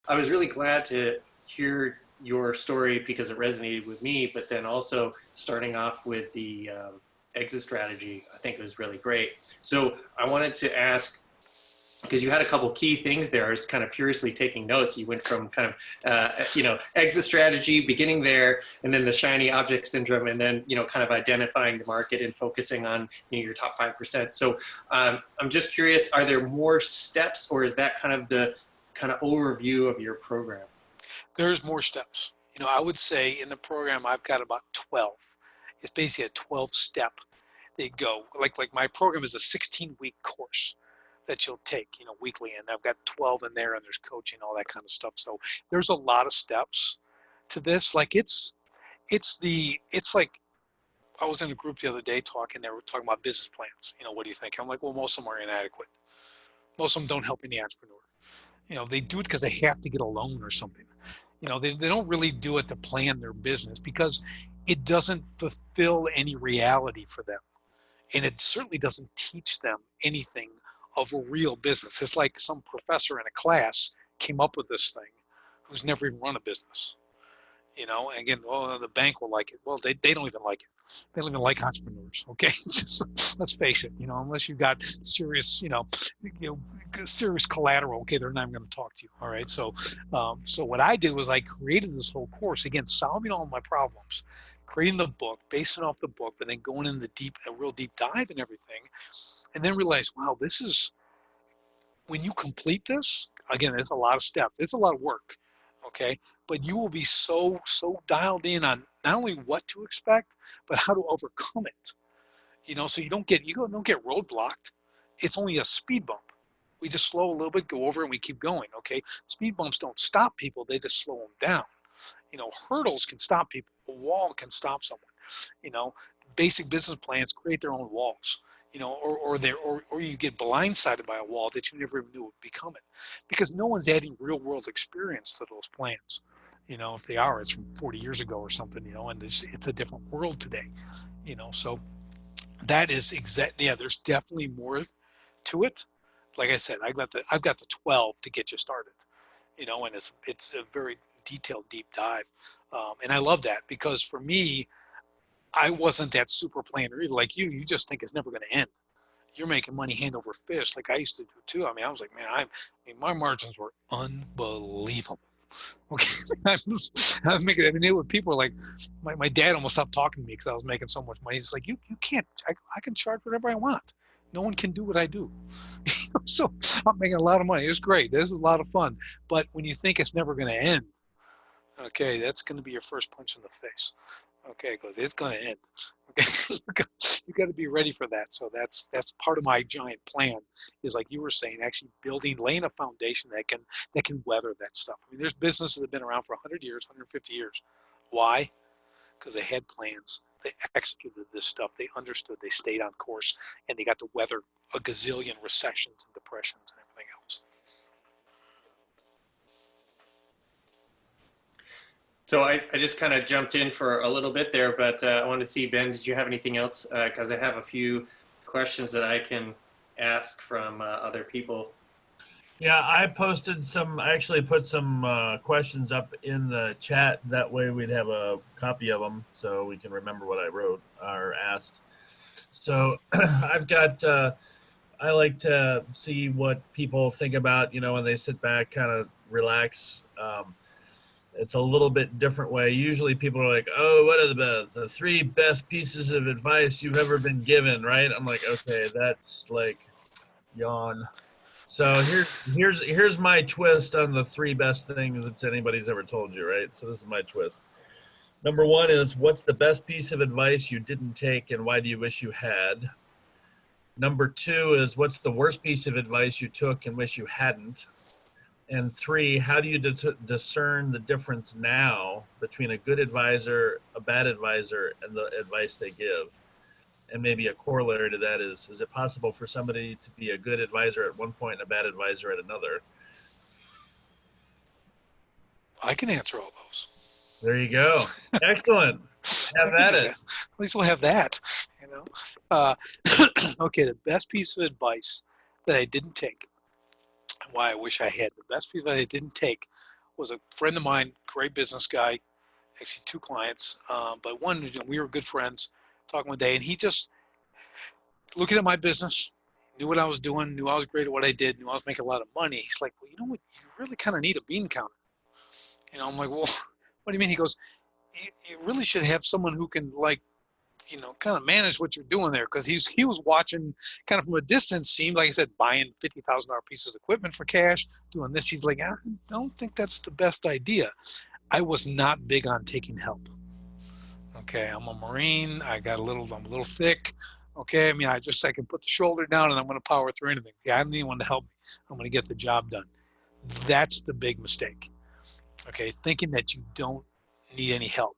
I was really glad to hear your story because it resonated with me, but then also starting off with the exit strategy, I think it was really great. So I wanted to ask, because you had a couple key things there. I was kind of curiously taking notes. You went from kind of, exit strategy, beginning there, and then the shiny object syndrome, and then, kind of identifying the market and focusing on, your top 5%. So I'm just curious, are there more steps, or is that kind of the kind of overview of your program? There's more steps. I would say in the program I've got about 12. It's basically a 12 step. They go like my program is a 16-week course that you'll take, weekly, and I've got 12 in there, and there's coaching, all that kind of stuff. So there's a lot of steps to this. Like it's like I was in a group the other day talking. They were talking about business plans. What do you think? I'm like, well, most of them are inadequate. Most of them don't help any entrepreneur. They do it because they have to get a loan or something. They don't really do it to plan their business because it doesn't fulfill any reality for them. And it certainly doesn't teach them anything of a real business. It's like some professor in a class came up with this thing who's never even run a business. And again, well, the bank will like it. Well, they don't even like it. They don't even like entrepreneurs. Okay, let's face it. Unless you've got serious, serious collateral. Okay, they're not even going to talk to you. All right. So what I did was I created this whole course, again, solving all my problems, creating the book, basing off the book, but then going in a real deep dive and everything, and then realize, wow, this is when you complete this. Again, it's a lot of steps. It's a lot of work. Okay, but you will be so dialed in on not only what to expect, but how to overcome it. So you don't get roadblocked. It's only a speed bump. We just slow a little bit, go over, and we keep going. Okay, speed bumps don't stop people; they just slow them down. Hurdles can stop people. A wall can stop someone. You know, Basic business plans create their own walls. Or you get blindsided by a wall that you never even knew would be coming, because no one's adding real world experience to those plans. If they are, it's from 40 years ago or something. And it's a different world today. So that is exact. Yeah, there's definitely more to it. Like I said, I've got the 12 to get you started. And it's a very detailed deep dive, and I love that because for me, I wasn't that super planner either. Like you just think it's never going to end. You're making money hand over fist like I used to do too. I mean, I was like, man, my margins were unbelievable. Okay, I was making. I mean, people were like, my dad almost stopped talking to me because I was making so much money. He's like, you can't. I can charge whatever I want. No one can do what I do. So I'm making a lot of money. It's great. This is a lot of fun. But when you think it's never going to end, okay, that's going to be your first punch in the face. Okay, because it's going to end. Okay, you got to be ready for that. So that's part of my giant plan. Is like you were saying, actually laying a foundation that can weather that stuff. I mean, there's businesses that have been around for 100 years, 150 years. Why? Because they had plans. They executed this stuff. They understood. They stayed on course, and they got to weather a gazillion recessions and depressions and everything else. So I just kind of jumped in for a little bit there, but I wanted to see, Ben, did you have anything else? Because I have a few questions that I can ask from other people. Yeah, I actually put some questions up in the chat. That way we'd have a copy of them so we can remember what I wrote or asked. So I've got, I like to see what people think about, when they sit back, kind of relax. It's a little bit different way. Usually people are like, oh, what are the three best pieces of advice you've ever been given, right? I'm like, okay, that's like yawn. So here's my twist on the three best things that anybody's ever told you, right? So this is my twist. Number one is, what's the best piece of advice you didn't take and why do you wish you had? Number two is, what's the worst piece of advice you took and wish you hadn't? And three, how do you discern the difference now between a good advisor, a bad advisor, and the advice they give? And maybe a corollary to that is it possible for somebody to be a good advisor at one point and a bad advisor at another? I can answer all those. There you go. Excellent. Have at it. At least we'll have that. Okay, the best piece of advice that I didn't take, and why I wish I had, the best piece that I didn't take was a friend of mine, great business guy, actually 2 clients, but one, we were good friends, talking one day, and he just, looking at my business, knew what I was doing, knew I was great at what I did, knew I was making a lot of money. He's like, well, you know what, you really kind of need a bean counter. I'm like, well, what do you mean? He goes, you really should have someone who can, like, kind of manage what you're doing there. Because he was watching kind of from a distance, seemed like I said, buying $50,000 pieces of equipment for cash, doing this. He's like, I don't think that's the best idea. I was not big on taking help. Okay, I'm a Marine. I'm a little thick. Okay, I mean, I can put the shoulder down and I'm going to power through anything. Yeah, I don't need anyone to help me. I'm going to get the job done. That's the big mistake. Okay, thinking that you don't need any help.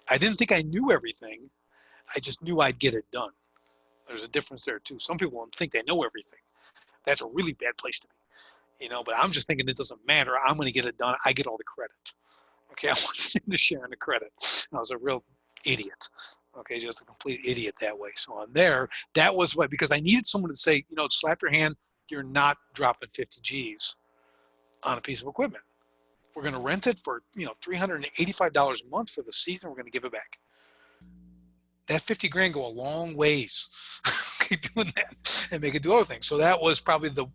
I didn't think I knew everything. I just knew I'd get it done. There's a difference there too. Some people think they know everything. That's a really bad place to be, but I'm just thinking it doesn't matter. I'm going to get it done. I get all the credit. Okay, I wasn't into sharing the credit. I was a real idiot. Okay, just a complete idiot that way. So on there, that was what, because I needed someone to say, slap your hand, you're not dropping 50 G's on a piece of equipment. We're going to rent it for, $385 a month for the season. We're going to give it back. That 50 grand go a long ways doing that and make it do other things. So that was probably the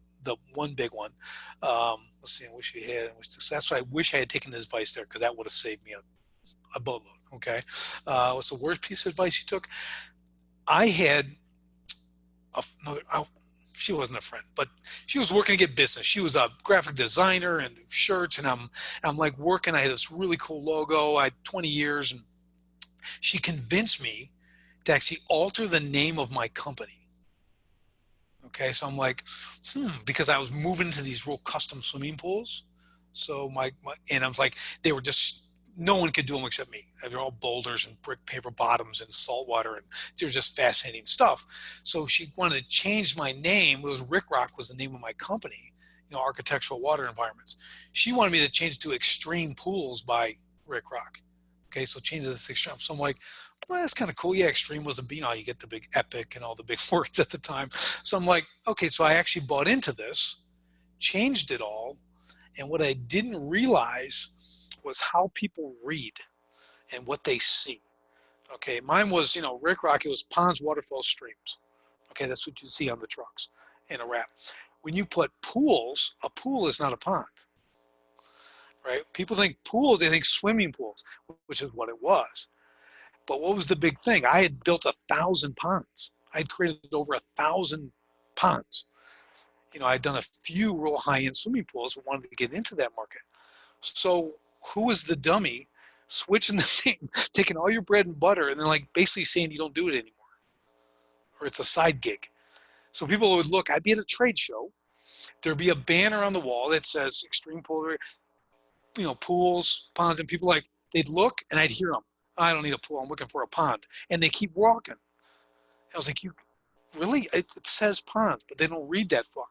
one big one. Let's see, I wish you had, that's why I wish I had taken this advice there, because that would have saved me a boatload. Okay. What's the worst piece of advice you took? I had she wasn't a friend, but she was working to get business. She was a graphic designer and shirts, and I'm like working. I had this really cool logo. I had 20 years, and she convinced me to actually alter the name of my company. Okay, so I'm like, because I was moving into these real custom swimming pools. So and I was like, they were just, no one could do them except me. They're all boulders and brick paper bottoms and salt water, and they're just fascinating stuff. So she wanted to change my name. It was Rick Rock was the name of my company, architectural water environments. She wanted me to change it to Extreme Pools by Rick Rock. Okay, so change this Extreme. So I'm like, well, that's kind of cool. Yeah, Extreme was you get the big epic and all the big words at the time. So I'm like, okay, so I actually bought into this, changed it all. And what I didn't realize was how people read and what they see. Okay, mine was, Rick Rock, it was ponds, waterfalls, streams. Okay, that's what you see on the trucks in a wrap. When you put pools, a pool is not a pond. Right? People think pools, they think swimming pools, which is what it was. But what was the big thing? I had built 1,000 ponds. I had created over 1,000 ponds. I'd done a few real high-end swimming pools. We wanted to get into that market. So who was the dummy switching the thing, taking all your bread and butter, and then basically saying you don't do it anymore, or it's a side gig? So people would look. I'd be at a trade show. There'd be a banner on the wall that says Extreme Pool, pools, ponds, and people they'd look, and I'd hear them. I don't need a pool. I'm looking for a pond. And they keep walking. I was like, you really? It says ponds, but they don't read that far.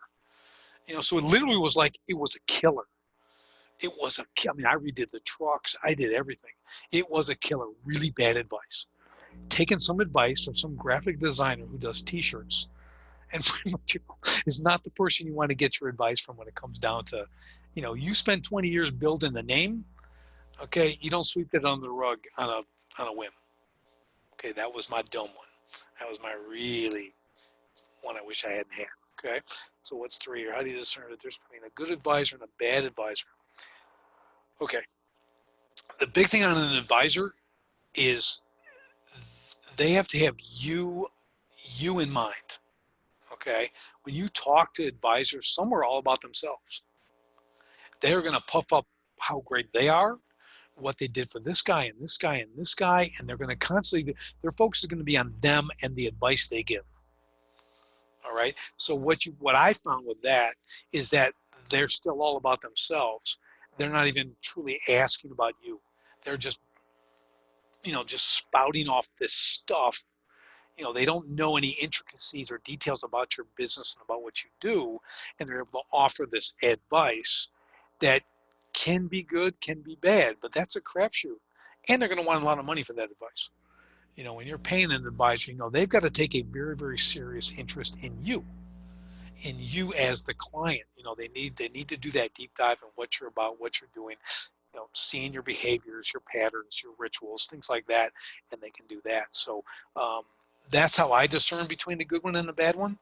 So it literally was it was a killer. It was I redid the trucks. I did everything. It was a killer. Really bad advice. Taking some advice from some graphic designer who does T-shirts, and pretty much is not the person you want to get your advice from when it comes down to, you spend 20 years building the name. Okay, you don't sweep that under the rug on a whim. Okay, that was my dumb one. That was my really one I wish I hadn't had. Okay, so what's 3 here? How do you discern the difference between a good advisor and a bad advisor? Okay, the big thing on an advisor is they have to have you in mind. Okay, when you talk to advisors, some are all about themselves. They're going to puff up how great they are, what they did for this guy and this guy and this guy, and they're going to constantly, their focus is going to be on them and the advice they give. All right. So what I found with that is that they're still all about themselves. They're not even truly asking about you. They're just, just spouting off this stuff. They don't know any intricacies or details about your business and about what you do, and they're able to offer this advice that can be good, can be bad, but that's a crapshoot. And they're going to want a lot of money for that advice. When you're paying an advisor, they've got to take a very, very serious interest in you. And you as the client, they need to do that deep dive in what you're about, what you're doing, seeing your behaviors, your patterns, your rituals, things like that, and they can do that. So that's how I discern between the good one and the bad one.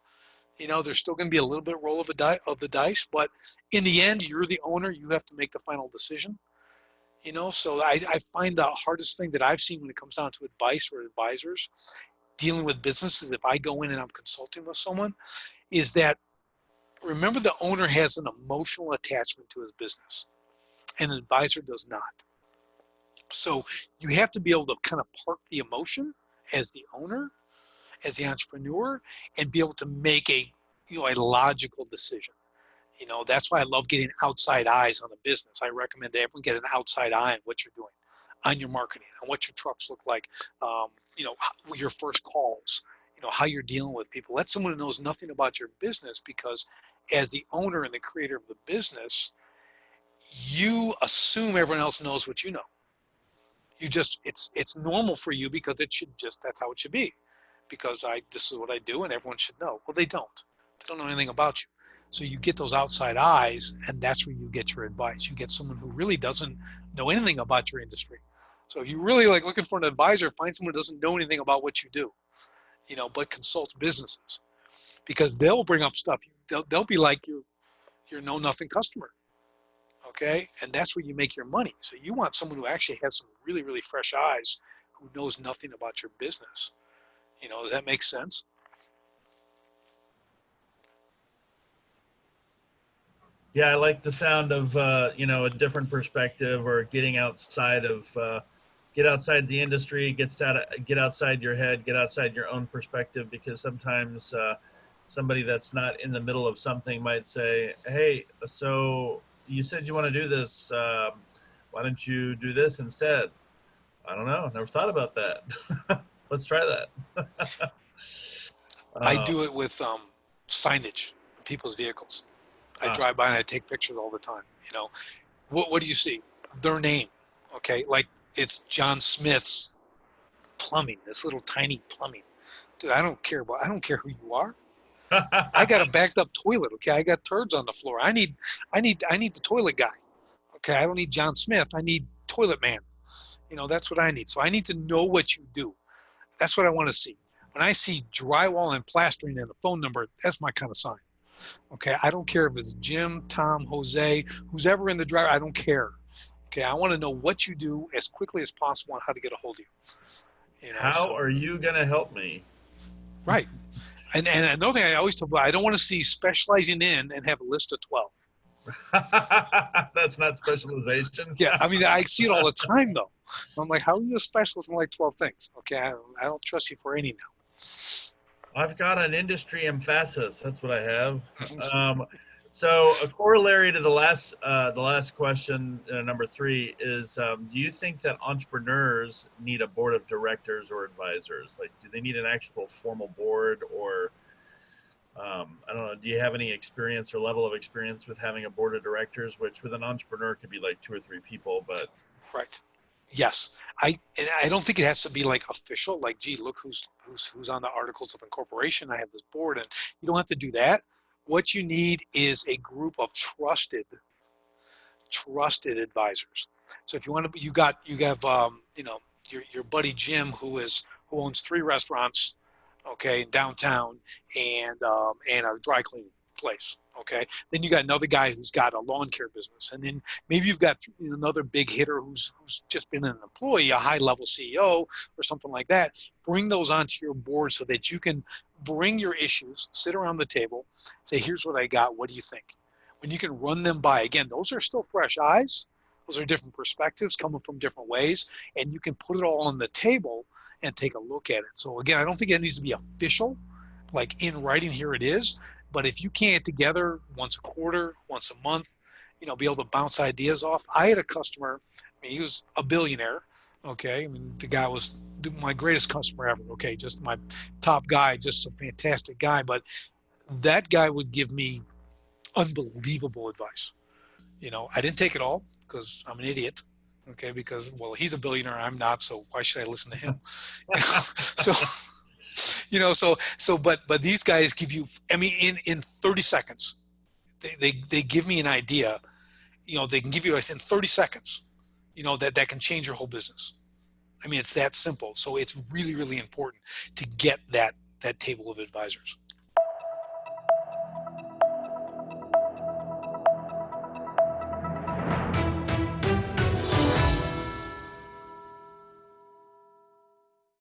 There's still going to be a little bit roll of the dice, but in the end, you're the owner. You have to make the final decision. So I find the hardest thing that I've seen when it comes down to advice or advisors dealing with businesses, if I go in and I'm consulting with someone, is that remember the owner has an emotional attachment to his business, and an advisor does not. So you have to be able to kind of park the emotion as the owner, as the entrepreneur, and be able to make a logical decision. That's why I love getting outside eyes on a business. I recommend that everyone get an outside eye on what you're doing, on your marketing, on what your trucks look like, your first calls, how you're dealing with people. Let someone who knows nothing about your business, because as the owner and the creator of the business, you assume everyone else knows what you know. It's normal for you because that's how it should be. Because this is what I do and everyone should know. Well, they don't. They don't know anything about you. So you get those outside eyes, and that's where you get your advice. You get someone who really doesn't know anything about your industry. So if you really like looking for an advisor, find someone who doesn't know anything about what you do, but consults businesses, because they'll bring up stuff. They'll be like your know nothing customer. Okay, and that's where you make your money. So you want someone who actually has some really, really fresh eyes, who knows nothing about your business. Does that make sense? Yeah, I like the sound of a different perspective, or getting outside of get outside the industry, get outside your head, get outside your own perspective, because sometimes somebody that's not in the middle of something might say, "Hey, so you said you want to do this. Why don't you do this instead?" I don't know. Never thought about that. Let's try that. I uh, do it with signage, people's vehicles. I uh, drive by and I take pictures all the time. What do you see? Their name. Okay, like it's John Smith's plumbing. This little tiny plumbing. Dude, I don't care who you are. I got a backed up toilet. Okay, I got turds on the floor. I need the toilet guy. Okay, I don't need John Smith. I need toilet man. That's what I need. So I need to know what you do. That's what I want to see. When I see drywall and plastering and a phone number, that's my kind of sign. Okay, I don't care if it's Jim, Tom, Jose, who's ever in the driver. I don't care. Okay, I want to know what you do as quickly as possible and how to get a hold of you. how So are you going to help me? right. And another thing I always tell people, I don't want to see specializing in and have a list of 12. That's not specialization. Yeah, I mean, I see it all the time though. I'm like, how are you a specialist in like 12 things? Okay, I don't trust you for any now. I've got an industry emphasis. That's what I have. So a corollary to the last question, number 3, is: do you think that entrepreneurs need a board of directors or advisors? Like, do they need an actual formal board, or I don't know? Do you have any experience or level of experience with having a board of directors, which with an entrepreneur could be like 2 or 3 people, but Right. Yes. I don't think it has to be like official, like, gee, look who's on the articles of incorporation. I have this board, and you don't have to do that. What you need is a group of trusted advisors. So if you want to, you have your buddy Jim who owns 3 restaurants, okay, in downtown, and a dry cleaning place. Okay, then you got another guy who's got a lawn care business, and then maybe you've got another big hitter who's just been an employee, a high level CEO or something like that. Bring those onto your board so that you can bring your issues, sit around the table, say, here's what I got. What do you think? When you can run them by, again, those are still fresh eyes. Those are different perspectives coming from different ways, and you can put it all on the table and take a look at it. So again, I don't think it needs to be official, like in writing, here it is. But if you can't get together once a quarter, once a month, be able to bounce ideas off. I had a customer, I mean, he was a billionaire. Okay, I mean, the guy was my greatest customer ever. Okay, just my top guy, just a fantastic guy. But that guy would give me unbelievable advice. I didn't take it all because I'm an idiot. Okay, because, well, he's a billionaire, I'm not, so why should I listen to him? So But these guys give you, I mean, in 30 seconds, they give me an idea. They can give you in 30 seconds, that can change your whole business. I mean, it's that simple. So it's really, really important to get that table of advisors.